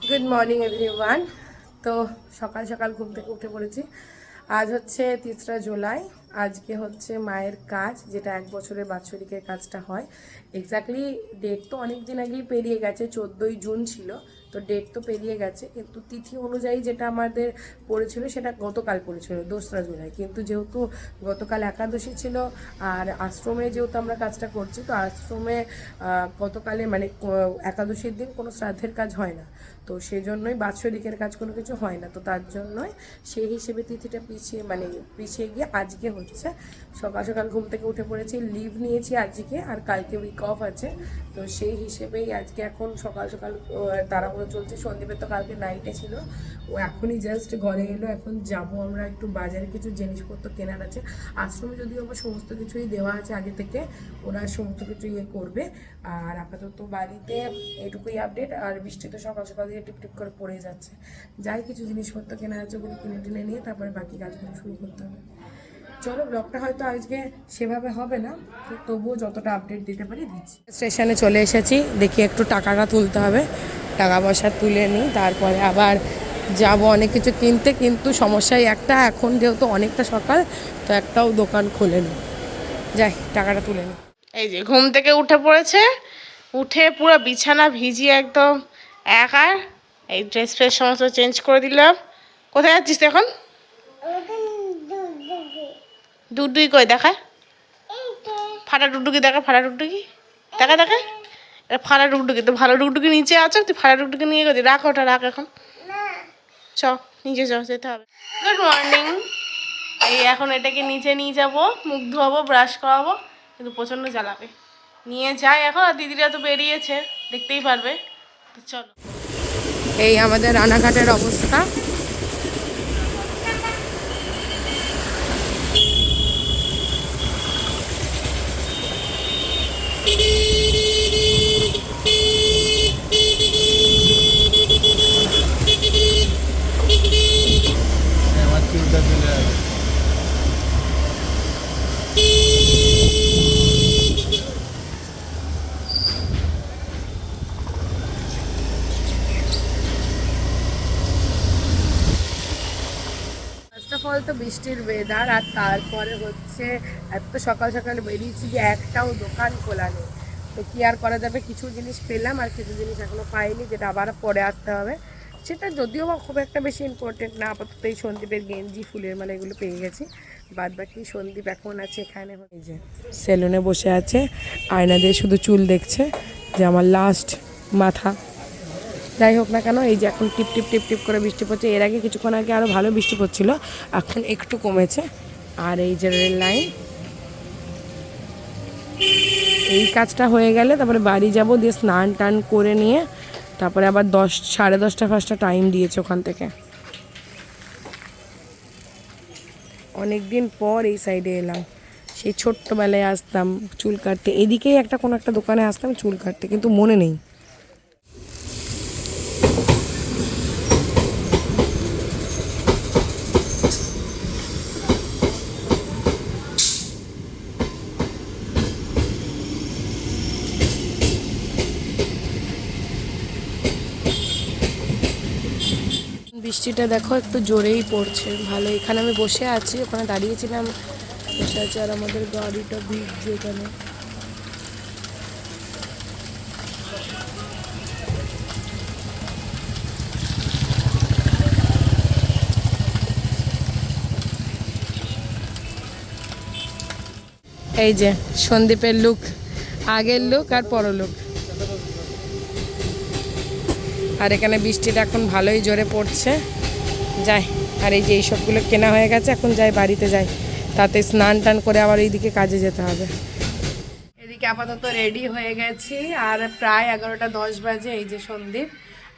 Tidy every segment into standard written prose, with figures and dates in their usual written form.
Good morning everyone. তো সকাল সকাল ঘুম থেকে উঠে পড়েছি। আজ হচ্ছে 3রা জুলাই। আজকে হচ্ছে মায়ের কাজ, যেটা 1 বছরের বাৎসরিকের কাজটা হয়। এক্স্যাক্টলি ডেট তো অনেক দিন আগেই পেরিয়ে গেছে, 14ই জুন ছিল, তো ডেট তো পেরিয়ে গেছে, কিন্তু তিথি অনুযায়ী যেটা আমাদের পড়েছিল সেটা গতকাল পড়েছিল 2রা জুলাই। কিন্তু যেহেতু গতকাল একাদশী ছিল আর আশ্রমে যেহেতু আমরা কাজটা করছি, তো আশ্রমে গতকালে মানে একাদশীর দিন কোনো শ্রাদ্ধের কাজ হয় না, তো সেই জন্যই বাৎসরিকের কাজ কোনো কিছু হয় না, তো তার জন্যই সেই হিসেবে তিথিটা পিছিয়ে গিয়ে আজকে হচ্ছে। সকাল সকাল ঘুম থেকে উঠে পড়েছি, লিভ নিয়েছি আজকে, আর কালকে উইক অফ আছে, তো সেই হিসেবেই আজকে এখন সকাল সকাল তাড়াহুড়ো চলছে। সন্দীপের তো কালকে নাইটে ছিল, ও এখনই জাস্ট ঘরে এলো। এখন যাব আমরা একটু বাজারে, কিছু জিনিসপত্র কেনার আছে। আশ্রমে যদিও আবার সমস্ত কিছুই দেওয়া আছে আগে থেকে, ওরা সমস্ত কিছু করবে। আর আপাতত বাড়িতে এটুকুই আপডেট। আর বৃষ্টি তো সকাল সকাল দিয়ে টিপ টিপ করে পড়ে যাচ্ছে। যাই কিছু জিনিসপত্র কেনা আছে ওগুলো কিনে টিনে নিয়ে তারপরে বাকি কাজগুলো শুরু করতে হবে। চলো, ব্লগটা হয়তো আজকে সেভাবে হবে না, তো তবুও যতটা আপডেট দিতে পারি দিচ্ছি। স্টেশনে চলে এসেছি, দেখি একটু টাকাটা তুলতে হবে, টাকা পয়সা তুলে নিই, তারপরে আবার যাব অনেক কিছু কিনতে। কিন্তু সমস্যাই একটা, এখন যেহেতু অনেকটা সকাল, তো একটাও দোকান খোলেনি। যাই টাকাটা তুলে নিই। এই যে ঘুম থেকে উঠে পড়েছে, উঠে পুরো বিছানা ভিজিয়ে একদম একার। এই ড্রেস ফ্রেস সমস্ত চেঞ্জ করে দিলাম। কোথায় যাচ্ছিস এখন? ডুডুই কই দেখা, ফাটা ডুডুকি দেখা, ফাটা ডুডুকি দেখা দেখা। এটা ফাটা ডুগডুগি, তো ভালো ডুগডুগি নিচে আছো, তুই ফাটা ডুগডুগি নিয়ে গেছি। রাখ ওটা, রাখ এখন। চ নিচে চ, যেতে হবে। Good morning. এই এখন এটাকে নিচে নিয়ে যাবো, মুখ ধোয়াবো, ব্রাশ করাবো, কিন্তু প্রচণ্ড জ্বালাবে। নিয়ে যাই এখন, আর দিদিরা তো বেরিয়েছে, দেখতেই পারবে। তো চলো, এই আমাদের রানাঘাটের অবস্থা। ফার্স্ট অফ অল তো বৃষ্টির ওয়েদার, আর তারপরে হচ্ছে এত সকাল সকাল বেরিয়েছি যে একটাও দোকান খোলা নেই। তো কি আর করা যাবে, কিছু জিনিস পেলাম আর কিছু জিনিস এখনো পাইনি, যেটা আবার পরে আসতে হবে। সেটা যদিও বা খুব একটা বেশি ইম্পর্টেন্ট না, আপাতত এই সন্দীপের গেঞ্জি, ফুলের মালা এগুলো পেয়ে গেছি। বাদ বাকি সন্দীপ এখন আছে এখানে, এই যে সেলুনে বসে আছে, আয়না দিয়ে শুধু চুল দেখছে যে আমার লাস্ট মাথা। যাই হোক না কেন, এই যে এখন টিপ টিপ টিপ টিপ করে বৃষ্টি পড়ছে। এর আগে কিছুক্ষণ আগে আরও ভালো বৃষ্টি পড়ছিল, এখন একটু কমেছে। আর এই যে রেল লাইন, এই কাজটা হয়ে গেলে তারপরে বাড়ি যাব, দিয়ে স্নান টান করে নিয়ে তারপরে আবার 10, 10:30 ফার্স্টটা টাইম দিয়েছে ওখান থেকে। অনেক দিন পর এই সাইডে এলাম, সেই ছোট্টবেলায় আসতাম চুল কাটতে, এদিকেই একটা কোনো একটা দোকানে আসতাম চুল কাটতে, কিন্তু মনে নেই। বৃষ্টিটা দেখো একটু জোরেই পড়ছে, ভালো। এখানে আমি বসে আছি, ওখানে দাঁড়িয়েছিলাম, বসে আছি, আর আমাদের গাড়িটা ভিজছে এখানে। এই যে সন্দীপের লুক, আগের লুক আর পরের লুক। আর এখানে বৃষ্টিটা এখন ভালোই জোরে পড়ছে। যাই, আর এই যে এইসবগুলো কেনা হয়ে গেছে, এখন যাই বাড়িতে যাই, তাতে স্নান টান করে আবার এইদিকে কাজে যেতে হবে। এদিকে আপাতত রেডি হয়ে গেছি, আর প্রায় 11:10 বাজে। এই যে সন্দীপ,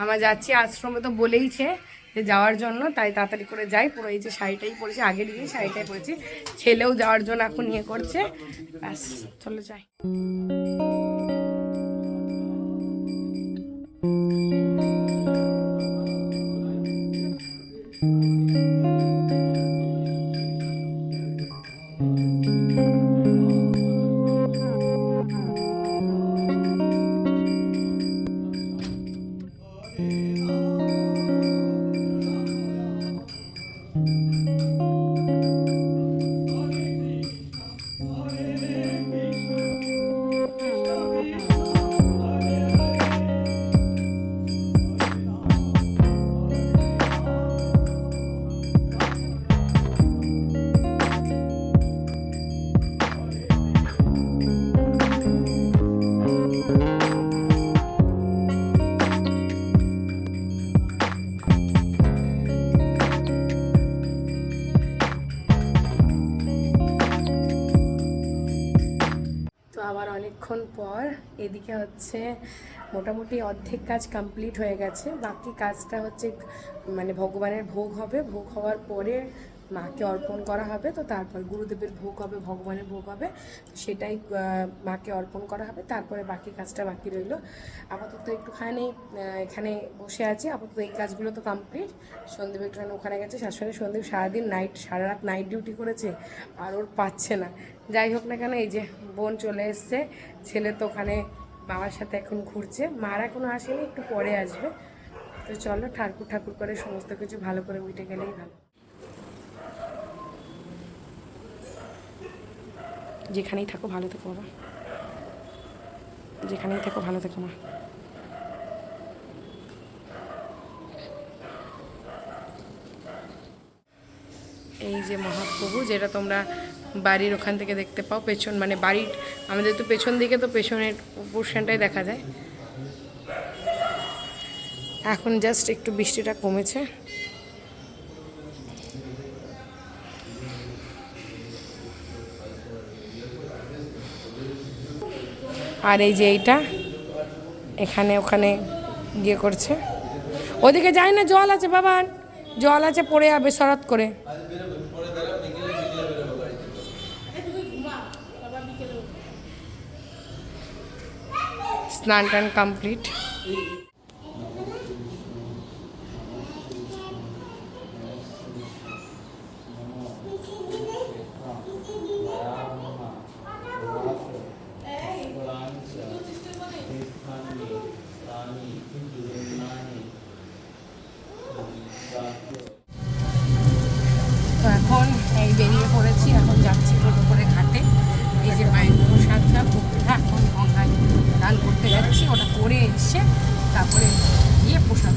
আমরা যাচ্ছি আশ্রমে, তো বলেইছে যে যাওয়ার জন্য, তাই তাড়াতাড়ি করে যাই। পুরো এই যে শাড়িটাই পরেছি, আগের দিনই শাড়িটাই পরেছি, ছেলেও যাওয়ার জন্য এখন করছে। ব্যাস, চলো যাই। অনেকক্ষণ পর। এদিকে হচ্ছে মোটামুটি অর্ধেক কাজ কমপ্লিট হয়ে গেছে, বাকি কাজটা হচ্ছে মানে ভগবানের ভোগ হবে, ভোগ হওয়ার পরে মাকে অর্পণ করা হবে, তো তারপর গুরুদেবের ভোগ হবে, ভগবানের ভোগ হবে, সেটাই মাকে অর্পণ করা হবে, তারপরে বাকি কাজটা বাকি রইল। আপাতত একটুখানি এখানে বসে আছি, আপাতত এই কাজগুলো তো কমপ্লিট। সন্দীপ একটুখানি ওখানে গেছে, শাশুড়ি সন্দীপ সারাদিন সারা রাত নাইট ডিউটি করেছে, আর ওর পাচ্ছে না। যাই হোক না কেন, এই যে বোন চলে এসছে, ছেলে তো ওখানে বাবার সাথে এখন ঘুরছে, মার এখনও আসেনি, একটু পরে আসবে। তো চলো ঠাকুর ঠাকুর করে সমস্ত কিছু ভালো করে মিটে গেলেই ভালো। যেখানেই থাকো ভালো থেকো বাবা, যেখানেই থাকো ভালো থেকো মা। এই যে মহাপ্রভু, যেটা তোমরা বাড়ির ওখান থেকে দেখতে পাও, পেছন মানে বাড়ির আমাদের তো পেছন দিকে, তো পেছনের পোর্শনটাই দেখা যায়। এখন জাস্ট একটু বৃষ্টিটা কমেছে। আর এই যে এইটা এখানে ওখানে গিয়ে করছে, ওদিকে যায় না, জল আছে বাবা, জল আছে, পড়ে যাবে সরাত করে। স্নান টান কমপ্লিট। তো এখন এই বেরিয়ে পড়েছি, এখন যাচ্ছি টোটো করে ঘাটে। এই যে মায়ের প্রসাদটা ভোগটা এখন গঙ্গায় দান করতে যাচ্ছি, ওটা করে এসে তারপরে গিয়ে প্রসাদ।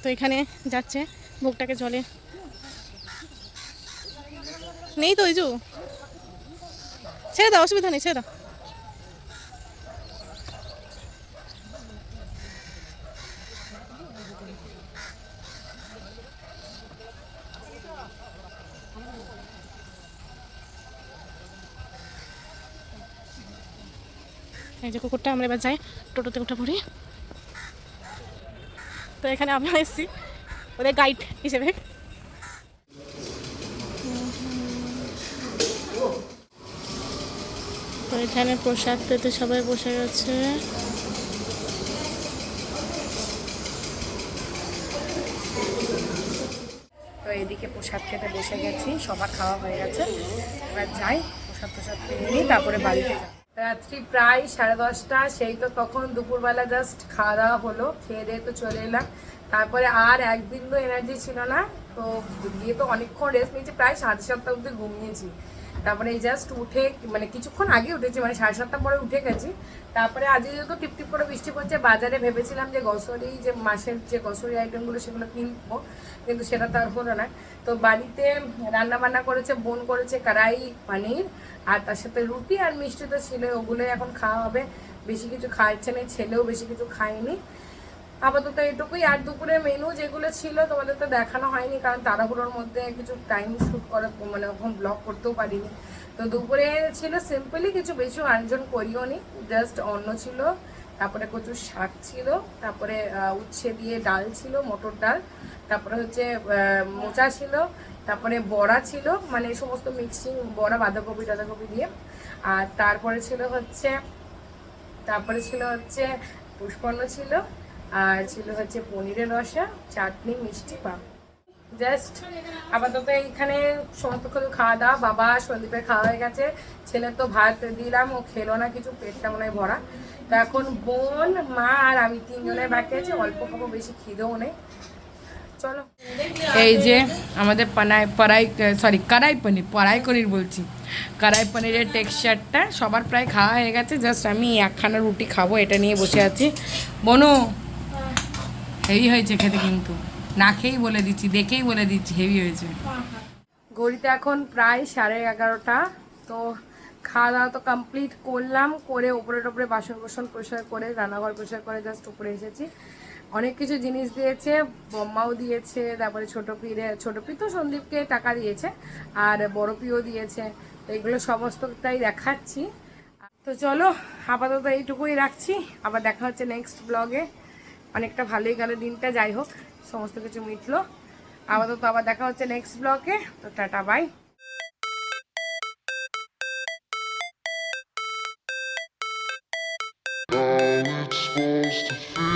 তো এখানে যাচ্ছে ভোগটাকে জলে নেই তো, ওই যে ছেড়ে দাও, অসুবিধা নেই, ছেড়ে দাও। এই যে কুকুরটা, আমরা এবার যাই টোটোতে উঠে পড়ি। তো এখানে আমরা এসেছি ওদের গাইড হিসেবে। তো এখানে প্রসাদ পেতে সবাই বসে গেছে। তো এদিকে প্রসাদ খেতে বসে গেছি, সবার খাওয়া হয়ে গেছে, এবার যাই প্রসাদ পেয়ে নিই, তারপরে বাড়িতে যাই। রাত্রি প্রায় 10:30, সেই তো তখন দুপুরবেলা জাস্ট খাওয়া দাওয়া হলো, খেয়ে দিয়ে তো চলে এলাম। তারপরে আর এক বিন্দু এনার্জি ছিল না, তো গিয়ে তো অনেকক্ষণ রেস্ট নিয়েছি, প্রায় 7:30 অবধি ঘুমিয়েছি। তারপরে এই জাস্ট উঠে, মানে কিছুক্ষণ আগে উঠেছি, মানে 7:30 পরে উঠে গেছি। তারপরে আজকে যেহেতু টিপটিপ করে বৃষ্টি পড়ছে, বাজারে ভেবেছিলাম যে গ্রসারি, যে মাসের যে গ্রসারি আইটেমগুলো সেগুলো কিনবো, কিন্তু সেটা তো আর হলো না। তো বাড়িতে রান্না বান্না করেছে বোন, করেছে কড়াই পনির, আর তার সাথে রুটি আর মিষ্টি তো ছিল, ওগুলোই এখন খাওয়া হবে। বেশি কিছু খাওয়াচ্ছে না, ছেলেও বেশি কিছু খায়নি। আপাতত এটুকুই। আর দুপুরে মেনু যেগুলো ছিল তোমাদের তো দেখানো হয়নি, কারণ তাড়াহুড়োর মধ্যে কিছু টাইম শ্যুট করে, মানে ওখন ব্লগ করতেও পারিনি। তো দুপুরে ছিল সিম্পলি, কিছু বেশি আয়োজন করিও নি, জাস্ট অন্ন ছিল, তারপরে কচুর শাক ছিল, তারপরে উচ্ছে দিয়ে ডাল ছিল, মটর ডাল, তারপরে হচ্ছে মোচা ছিল, তারপরে বড়া ছিল, মানে এই সমস্ত মিক্সিং বড়া, বাঁধাকপি টাধাকপি দিয়ে। আর তারপরে ছিল হচ্ছে পুষ্পন্ন ছিল, আর ছিল হচ্ছে পনিরের রসা, চাটনি, মিষ্টি, পাঁপড়। জাস্ট আপাতত এইখানে সমস্ত কিছু খাওয়া দাওয়া। বাবা সন্দীপের খাওয়া হয়ে গেছে, ছেলে তো ভাত দিলাম, ও খেলো না কিছু, পেটটা মনে হয় ভরা। তো এখন বোন, মা আর আমি তিনজনের বাকি আছে, অল্প খাবো, বেশি খিদেও নেই। চলো, এই যে আমাদের কড়াই পনির বলছি, কড়াই পনিরের টেক্সচারটা সবার প্রায় খাওয়া হয়ে গেছে, জাস্ট আমি একখানা রুটি খাবো, এটা নিয়ে বসে আছি। বনু হেভি হয়েছে খেতে, কিন্তু না খেয়েই বলে দিচ্ছি, দেখেই বলে দিচ্ছি হেভি হয়েছে। ঘড়িতে এখন প্রায় 11:30। তো খাওয়া দাওয়া তো কমপ্লিট করলাম, করে ওপরে টোপরে বাসন কোসন পরিষ্কার করে, রান্নাঘর পরিষ্কার করে জাস্ট উপরে এসেছি। অনেক কিছু জিনিস দিয়েছে, বম্মাও দিয়েছে, তারপরে ছোট পি তো সন্দীপকে টাকা দিয়েছে, আর বড় পিও দিয়েছে। তো এগুলো সমস্তটাই দেখাচ্ছি। তো চলো আপাতত এইটুকুই রাখছি, আবার দেখা হচ্ছে নেক্সট ব্লগে। অনেকটা ভালোই গেল দিনটা, যাই হোক সমস্ত কিছু মিটলো। আপাতত আবার দেখা হচ্ছে নেক্সট ব্লগে। তো tata bye. How it's supposed to feel.